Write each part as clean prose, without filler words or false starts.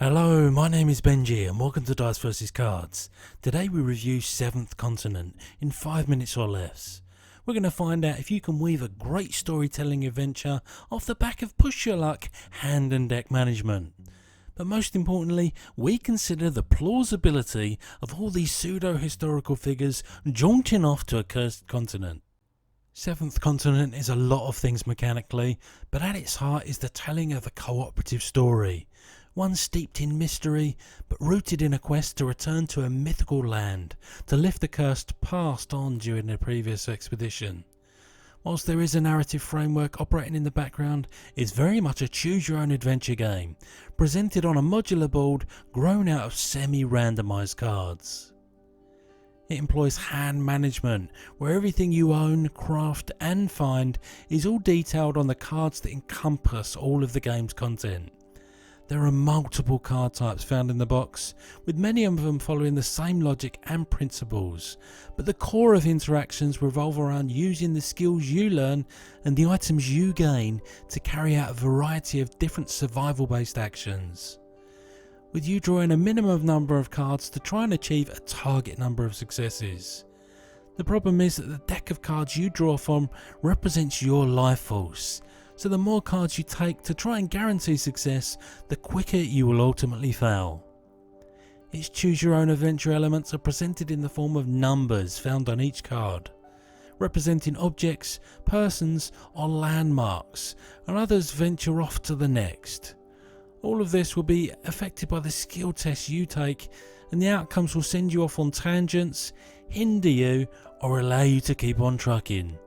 Hello, my name is Benji and welcome to Dice vs Cards. Today we review 7th Continent in 5 minutes or less. We're going to find out if you can weave a great storytelling adventure off the back of push your luck, hand and deck management. But most importantly, we consider the plausibility of all these pseudo-historical figures jaunting off to a cursed continent. 7th Continent is a lot of things mechanically, but at its heart is the telling of a cooperative story. One steeped in mystery, but rooted in a quest to return to a mythical land, to lift the curse passed on during the previous expedition. Whilst there is a narrative framework operating in the background, it's very much a choose-your-own-adventure game, presented on a modular board grown out of semi-randomised cards. It employs hand management, where everything you own, craft and find is all detailed on the cards that encompass all of the game's content. There are multiple card types found in the box, with many of them following the same logic and principles, but the core of interactions revolve around using the skills you learn and the items you gain to carry out a variety of different survival based actions, with you drawing a minimum number of cards to try and achieve a target number of successes. The problem is that the deck of cards you draw from represents your life force, so the more cards you take to try and guarantee success, the quicker you will ultimately fail. Its choose your own adventure elements are presented in the form of numbers found on each card, representing objects, persons or landmarks, and others venture off to the next. All of this will be affected by the skill tests you take, and the outcomes will send you off on tangents, hinder you or allow you to keep on trucking.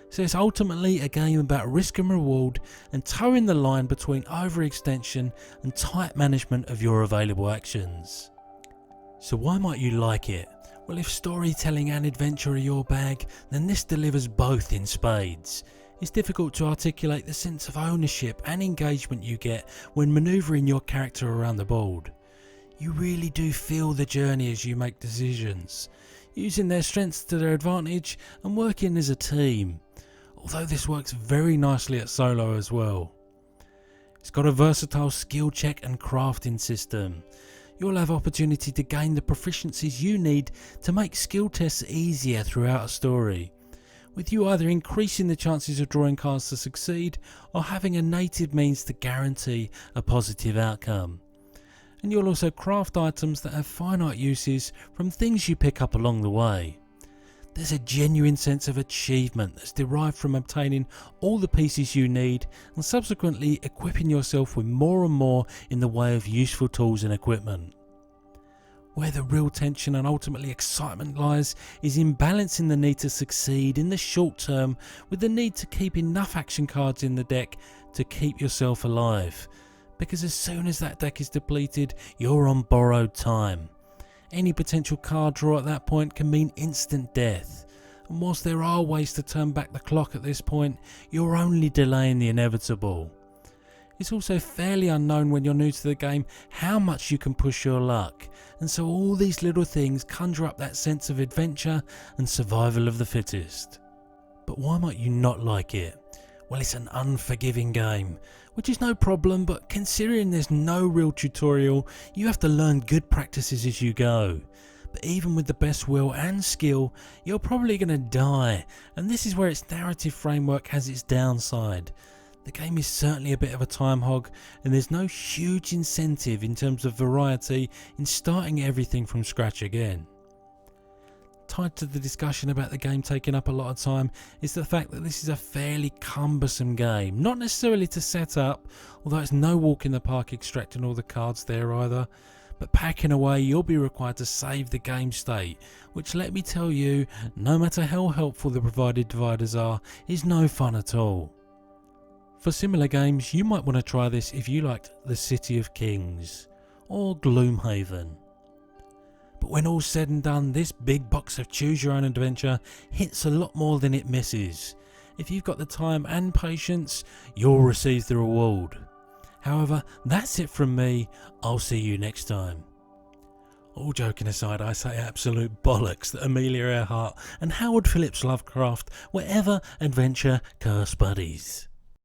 So it's ultimately a game about risk and reward and towing the line between overextension and tight management of your available actions. So why might you like it? Well, if storytelling and adventure are your bag, then this delivers both in spades. It's difficult to articulate the sense of ownership and engagement you get when manoeuvring your character around the board. You really do feel the journey as you make decisions, using their strengths to their advantage and working as a team. Although this works very nicely at solo as well. It's got a versatile skill check and crafting system. You'll have opportunity to gain the proficiencies you need to make skill tests easier throughout a story, with you either increasing the chances of drawing cards to succeed or having a native means to guarantee a positive outcome. And you'll also craft items that have finite uses from things you pick up along the way. There's a genuine sense of achievement that's derived from obtaining all the pieces you need and subsequently equipping yourself with more and more in the way of useful tools and equipment. Where the real tension and ultimately excitement lies is in balancing the need to succeed in the short term with the need to keep enough action cards in the deck to keep yourself alive, because as soon as that deck is depleted, you're on borrowed time. Any potential card draw at that point can mean instant death, and whilst there are ways to turn back the clock at this point, you're only delaying the inevitable. It's also fairly unknown when you're new to the game how much you can push your luck, and so all these little things conjure up that sense of adventure and survival of the fittest. But why might you not like it? Well, it's an unforgiving game, which is no problem, but considering there's no real tutorial, you have to learn good practices as you go. But even with the best will and skill, you're probably going to die, and this is where its narrative framework has its downside. The game is certainly a bit of a time hog, and there's no huge incentive in terms of variety in starting everything from scratch again. Tied to the discussion about the game taking up a lot of time is the fact that this is a fairly cumbersome game, not necessarily to set up, although it's no walk in the park extracting all the cards there either, but packing away you'll be required to save the game state, which, let me tell you, no matter how helpful the provided dividers are, is no fun at all. For similar games you might want to try this if you liked The City of Kings or Gloomhaven. But when all's said and done, this big box of choose your own adventure hits a lot more than it misses. If you've got the time and patience, you'll receive the reward. However, that's it from me. I'll see you next time. All joking aside, I say absolute bollocks that Amelia Earhart and Howard Phillips Lovecraft were ever adventure curse buddies.